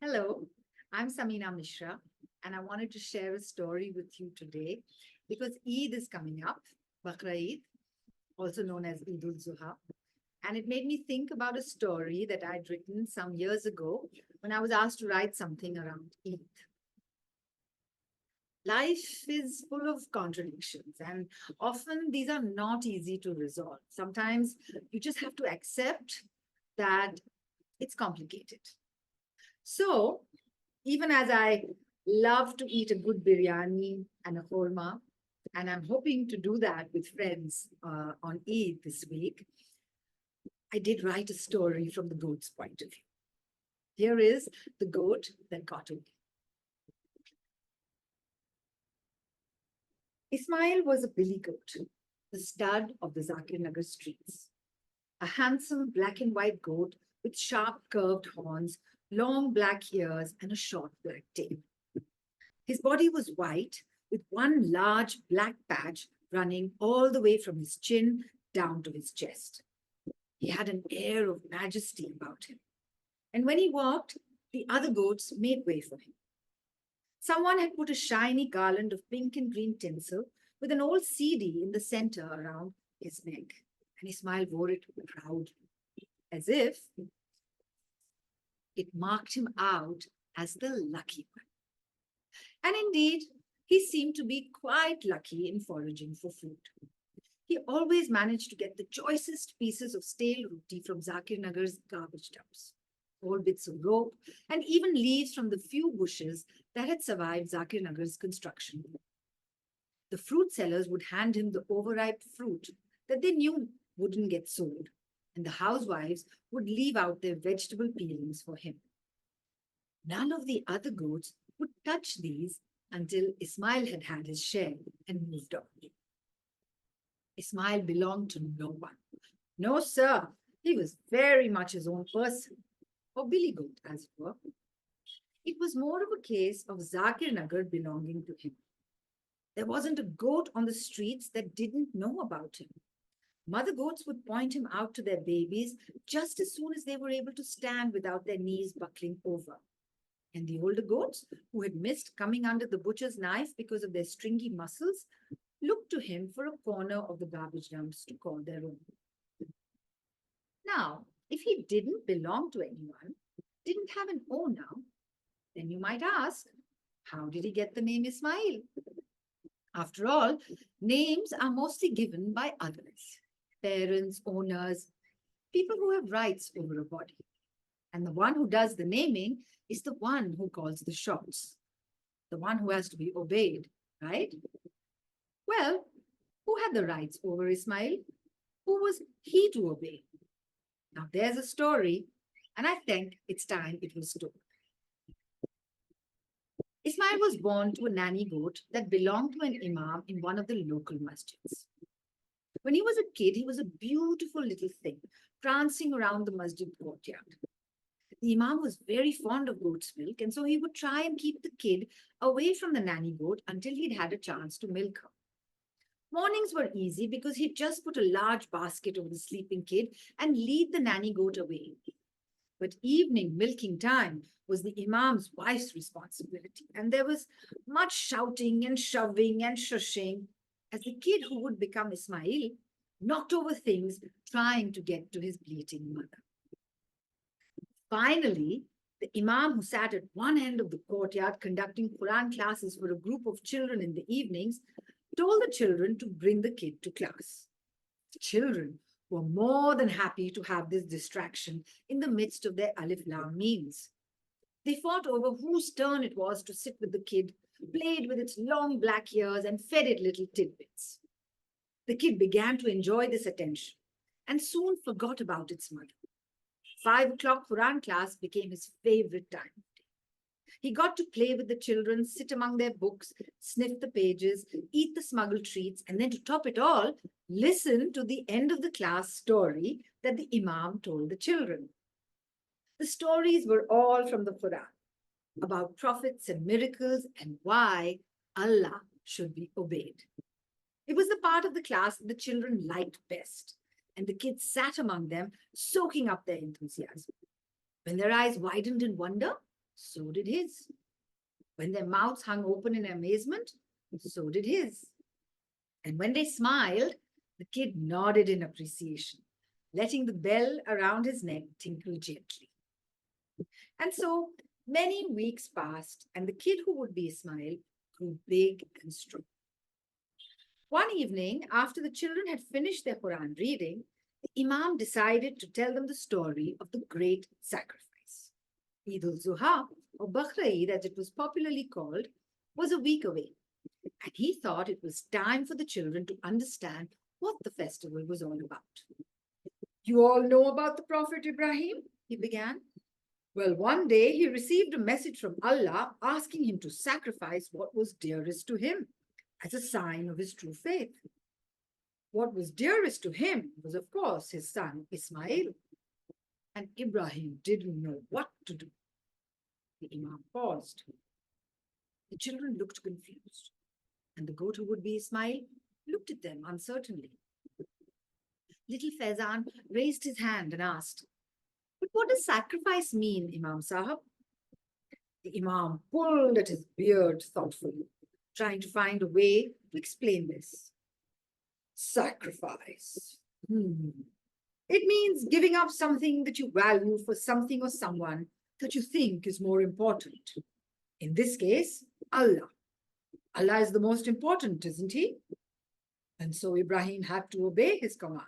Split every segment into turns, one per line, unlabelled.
Hello, I'm Samina Mishra, and I wanted to share a story with you today because Eid is coming up, Bakra Eid, also known as Eid ul-Zuha. And it made me think about a story that I'd written some years ago when I was asked to write something around Eid. Life is full of contradictions, and often these are not easy to resolve. Sometimes you just have to accept that it's complicated. So, even as I love to eat a good biryani and a korma, and I'm hoping to do that with friends on Eid this week, I did write a story from the goat's point of view. Here is the goat that got away. Ismail was a billy goat, the stud of the Zakir Nagar streets. A handsome black and white goat with sharp curved horns, long black ears, and a short black tail. His body was white, with one large black patch running all the way from his chin down to his chest. He had an air of majesty about him, and when he walked, the other goats made way for him. Someone had put a shiny garland of pink and green tinsel with an old CD in the center around his neck, and Ismail wore it proudly, as if it marked him out as the lucky one. And indeed, he seemed to be quite lucky in foraging for food. He always managed to get the choicest pieces of stale roti from Zakir Nagar's garbage dumps, old bits of rope, and even leaves from the few bushes that had survived Zakir Nagar's construction. The fruit sellers would hand him the overripe fruit that they knew wouldn't get sold, and the housewives would leave out their vegetable peelings for him. None of the other goats would touch these until Ismail had had his share and moved on. Ismail belonged to no one. No, sir, he was very much his own person, or billy goat, as it were. It was more of a case of Zakir Nagar belonging to him. There wasn't a goat on the streets that didn't know about him. Mother goats would point him out to their babies just as soon as they were able to stand without their knees buckling over. And the older goats, who had missed coming under the butcher's knife because of their stringy muscles, looked to him for a corner of the garbage dumps to call their own. Now, if he didn't belong to anyone, didn't have an owner, then you might ask, how did he get the name Ismail? After all, names are mostly given by others, parents, owners, people who have rights over a body. And the one who does the naming is the one who calls the shots, the one who has to be obeyed, right? Well, who had the rights over Ismail? Who was he to obey? Now there's a story, and I think it's time it was told. Ismail was born to a nanny goat that belonged to an imam in one of the local masjids. When he was a kid, he was a beautiful little thing, prancing around the masjid courtyard. The imam was very fond of goat's milk, and so he would try and keep the kid away from the nanny goat until he'd had a chance to milk her. Mornings were easy because he'd just put a large basket over the sleeping kid and lead the nanny goat away. But evening milking time was the imam's wife's responsibility, and there was much shouting and shoving and shushing as the kid who would become Ismail knocked over things trying to get to his bleating mother. Finally, the imam who sat at one end of the courtyard conducting Quran classes for a group of children in the evenings told the children to bring the kid to class. The children were more than happy to have this distraction in the midst of their Alif Lam meals. They fought over whose turn it was to sit with the kid, played with its long black ears, and fed it little tidbits. The kid began to enjoy this attention and soon forgot about its mother. 5 o'clock Quran class became his favorite time. He got to play with the children, sit among their books, sniff the pages, eat the smuggled treats, and then to top it all, listen to the end of the class story that the Imam told the children. The stories were all from the Quran, about prophets and miracles and why Allah should be obeyed. It was the part of the class that the children liked best, and the kids sat among them, soaking up their enthusiasm. When their eyes widened in wonder, So did his. When their mouths hung open in amazement, so did his. And when they smiled, the kid nodded in appreciation, letting the bell around his neck tinkle gently. And so many weeks passed, and the kid who would be Ismail grew big and strong. One evening, after the children had finished their Quran reading, the Imam decided to tell them the story of the great sacrifice. Eid al-Zuha, or Bakra Eid as it was popularly called, was a week away, and he thought it was time for the children to understand what the festival was all about. You all know about the Prophet Ibrahim, he began. Well, one day he received a message from Allah asking him to sacrifice what was dearest to him as a sign of his true faith. What was dearest to him was, of course, his son Ismail. And Ibrahim didn't know what to do. The Imam paused. The children looked confused, and the goat who would be Ismail looked at them uncertainly. Little Faizan raised his hand and asked, "But what does sacrifice mean, Imam Sahab?" The Imam pulled at his beard thoughtfully, trying to find a way to explain this. Sacrifice. It means giving up something that you value for something or someone that you think is more important. In this case, Allah. Allah is the most important, isn't he? And so Ibrahim had to obey his command.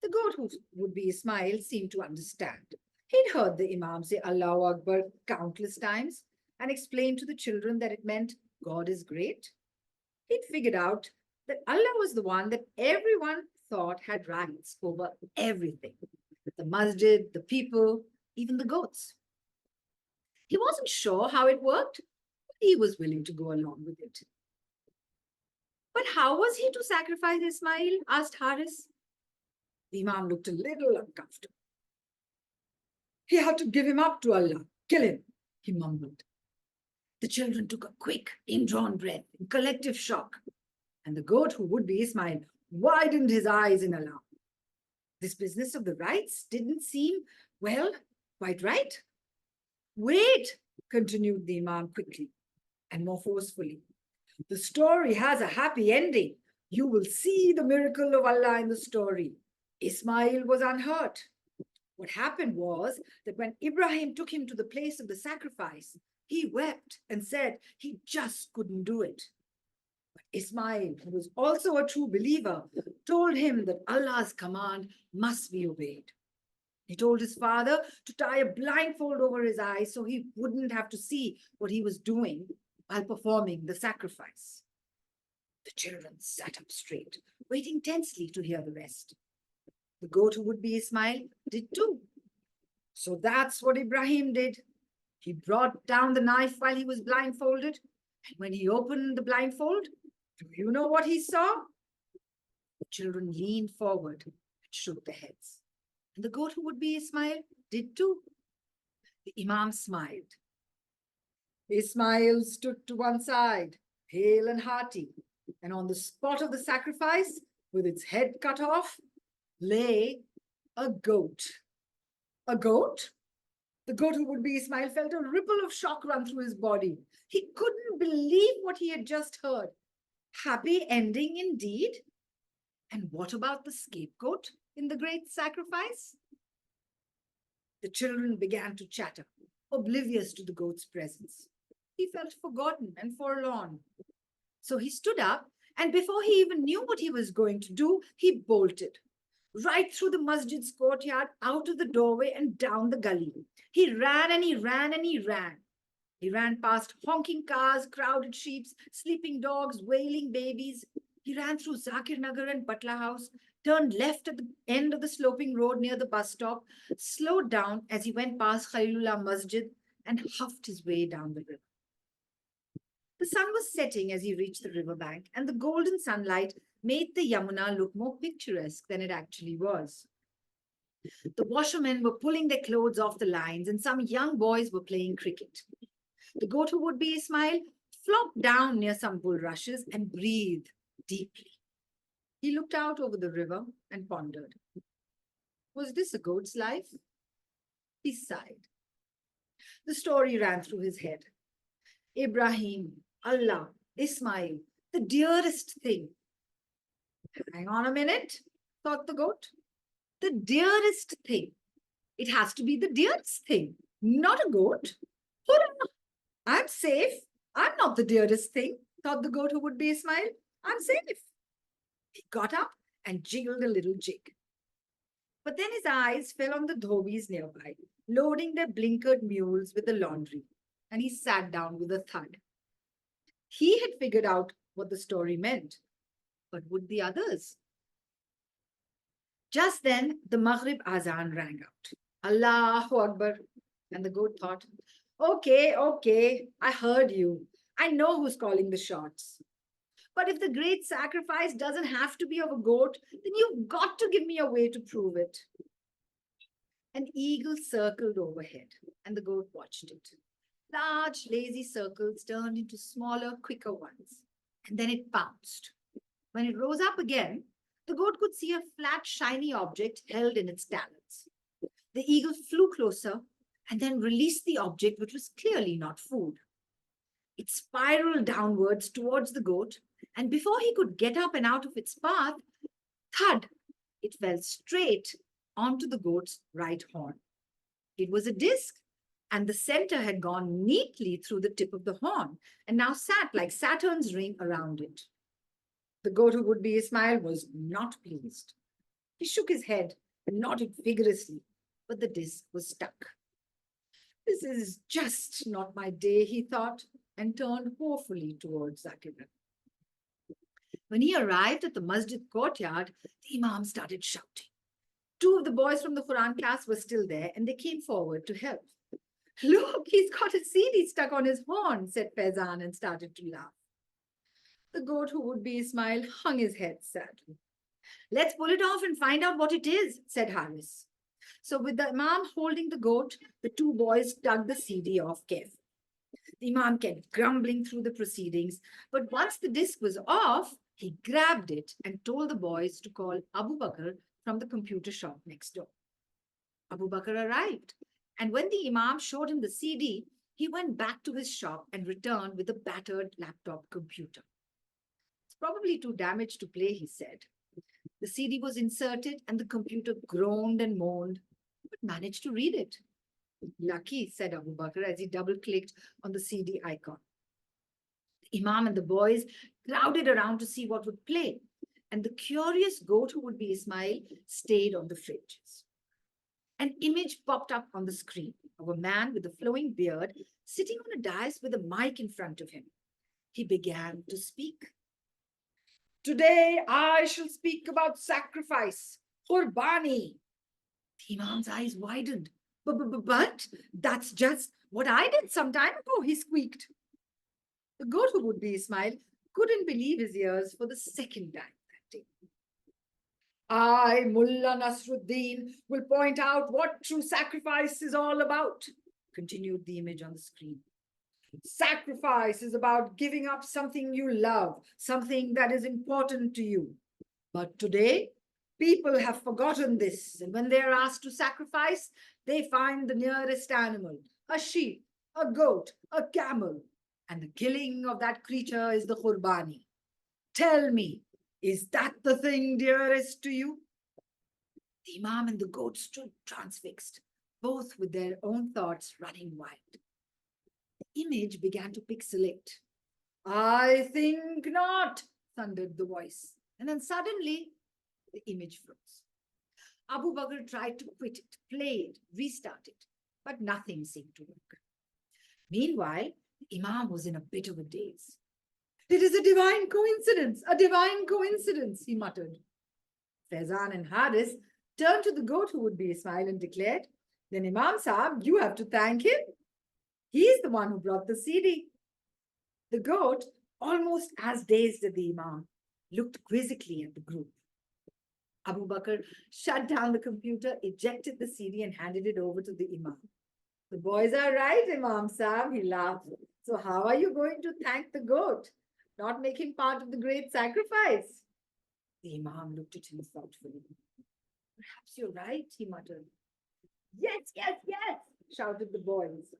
The goat who would be Ismail seemed to understand. He'd heard the Imam say Allahu Akbar countless times and explained to the children that it meant God is great. He'd figured out that Allah was the one that everyone thought had rights over everything. The masjid, the people, even the goats. He wasn't sure how it worked, but he was willing to go along with it. But how was he to sacrifice Ismail? Asked Haris. The Imam looked a little uncomfortable. He had to give him up to Allah. Kill him, he mumbled. The children took a quick, indrawn breath in collective shock, and the goat who would be Ismail widened his eyes in alarm. This business of the rights didn't seem, well, quite right. Wait, continued the Imam quickly and more forcefully. The story has a happy ending. You will see the miracle of Allah in the story. Ismail was unhurt. What happened was that when Ibrahim took him to the place of the sacrifice, he wept and said he just couldn't do it. But Ismail, who was also a true believer, told him that Allah's command must be obeyed. He told his father to tie a blindfold over his eyes so he wouldn't have to see what he was doing while performing the sacrifice. The children sat up straight, waiting tensely to hear the rest. The goat who would be Ismail did too. So that's what Ibrahim did. He brought down the knife while he was blindfolded, and when he opened the blindfold, do you know what he saw? The children leaned forward and shook their heads. And the goat who would be Ismail did too. The Imam smiled. Ismail stood to one side, pale and hearty, and on the spot of the sacrifice, with its head cut off, lay a goat. A goat? The goat who would be Ismail felt a ripple of shock run through his body. He couldn't believe what he had just heard. Happy ending indeed. And what about the scapegoat in the great sacrifice? The children began to chatter, oblivious to the goat's presence. He felt forgotten and forlorn. So he stood up, and before he even knew what he was going to do, he bolted. Right through the masjid's courtyard, out of the doorway and down the gully. He ran and he ran and he ran. He ran past honking cars, crowded sheep, sleeping dogs, wailing babies. He ran through Zakir Nagar and Patla House, turned left at the end of the sloping road near the bus stop, slowed down as he went past Khalilullah Masjid and huffed his way down the river. The sun was setting as he reached the riverbank, and the golden sunlight made the Yamuna look more picturesque than it actually was. The washermen were pulling their clothes off the lines, and some young boys were playing cricket. The goat who would be Ismail flopped down near some bulrushes and breathed deeply. He looked out over the river and pondered. Was this a goat's life? He sighed. The story ran through his head. Ibrahim, Allah, Ismail, the dearest thing. Hang on a minute, thought the goat. The dearest thing. It has to be the dearest thing, not a goat. Hurrah! I'm safe. I'm not the dearest thing, thought the goat who would be Ismail. I'm safe. He got up and jiggled a little jig. But then his eyes fell on the dhobis nearby, loading their blinkered mules with the laundry, and he sat down with a thud. He had figured out what the story meant, but would the others? Just then, the Maghrib Azan rang out. Allahu Akbar. And the goat thought, okay, I heard you. I know who's calling the shots. But if the great sacrifice doesn't have to be of a goat, then you've got to give me a way to prove it. An eagle circled overhead, and the goat watched it. Large, lazy circles turned into smaller, quicker ones, and then it pounced. When it rose up again, the goat could see a flat, shiny object held in its talons. The eagle flew closer and then released the object, which was clearly not food. It spiraled downwards towards the goat, and before he could get up and out of its path, thud, it fell straight onto the goat's right horn. It was a disc, and the center had gone neatly through the tip of the horn and now sat like Saturn's ring around it. The goat who would be Ismail was not pleased. He shook his head and nodded vigorously, but the disc was stuck. This is just not my day, he thought, and turned woefully towards Zakir. When he arrived at the masjid courtyard, the Imam started shouting. Two of the boys from the Quran class were still there, and they came forward to help. Look, he's got a CD stuck on his horn, said Faizan, and started to laugh. The goat who would be Ismail hung his head sadly. Let's pull it off and find out what it is, said Haris. So with the Imam holding the goat, the two boys tugged the CD off carefully. The Imam kept grumbling through the proceedings, but once the disc was off, he grabbed it and told the boys to call Abu Bakr from the computer shop next door. Abu Bakr arrived, and when the Imam showed him the CD, he went back to his shop and returned with a battered laptop computer. It's probably too damaged to play, he said. The CD was inserted and the computer groaned and moaned, but managed to read it. Lucky, said Abu Bakr as he double-clicked on the CD icon. The Imam and the boys crowded around to see what would play, and the curious goat who would be Ismail stayed on the fringes. An image popped up on the screen of a man with a flowing beard sitting on a dais with a mic in front of him. He began to speak. Today I shall speak about sacrifice, Qurbani. The Imam's eyes widened. But that's just what I did some time ago, he squeaked. The goat who would be Ismail couldn't believe his ears for the second time that day. I, Mullah Nasruddin, will point out what true sacrifice is all about, continued the image on the screen. Sacrifice is about giving up something you love, something that is important to you. But today, people have forgotten this, and when they are asked to sacrifice, they find the nearest animal, a sheep, a goat, a camel, and the killing of that creature is the Qurbani. Tell me, is that the thing dearest to you? The Imam and the goat stood transfixed, both with their own thoughts running wild. The image began to pixelate. I think not, thundered the voice. And then suddenly, the image froze. Abu Bakr tried to quit it, play it, restart it, but nothing seemed to work. Meanwhile, the Imam was in a bit of a daze. It is a divine coincidence, he muttered. Faizan and Haris turned to the goat who would be Ismail and declared, then Imam Saab, you have to thank him. He's the one who brought the CD. The goat, almost as dazed as the Imam, looked quizzically at the group. Abu Bakr shut down the computer, ejected the CD and handed it over to the Imam. The boys are right, Imam Saab, he laughed. So how are you going to thank the goat? Not make him part of the great sacrifice? The Imam looked at him thoughtfully. Perhaps you're right, he muttered. Yes, shouted the boys.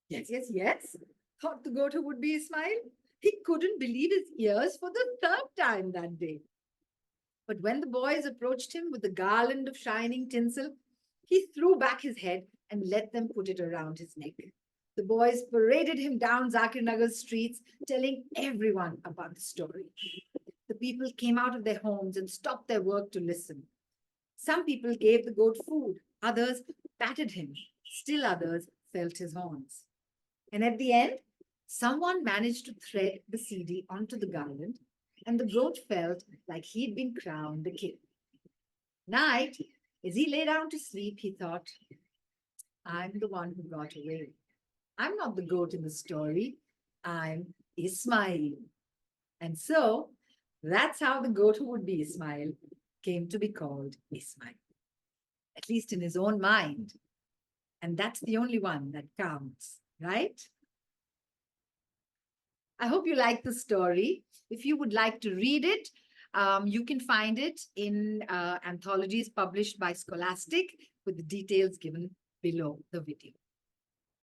Yes, yes, yes, thought the goat who would be Ismail. He couldn't believe his ears for the third time that day. But when the boys approached him with a garland of shining tinsel, he threw back his head and let them put it around his neck. The boys paraded him down Zakir Nagar's streets, telling everyone about the story. The people came out of their homes and stopped their work to listen. Some people gave the goat food, others patted him, still others felt his horns. And at the end, someone managed to thread the CD onto the garland, and the goat felt like he'd been crowned a king. Night, as he lay down to sleep, he thought, I'm the one who got away. I'm not the goat in the story. I'm Ismail. And so that's how the goat who would be Ismail came to be called Ismail, at least in his own mind. And that's the only one that counts, right? I hope you like the story. If you would like to read it, you can find it in anthologies published by Scholastic with the details given below the video.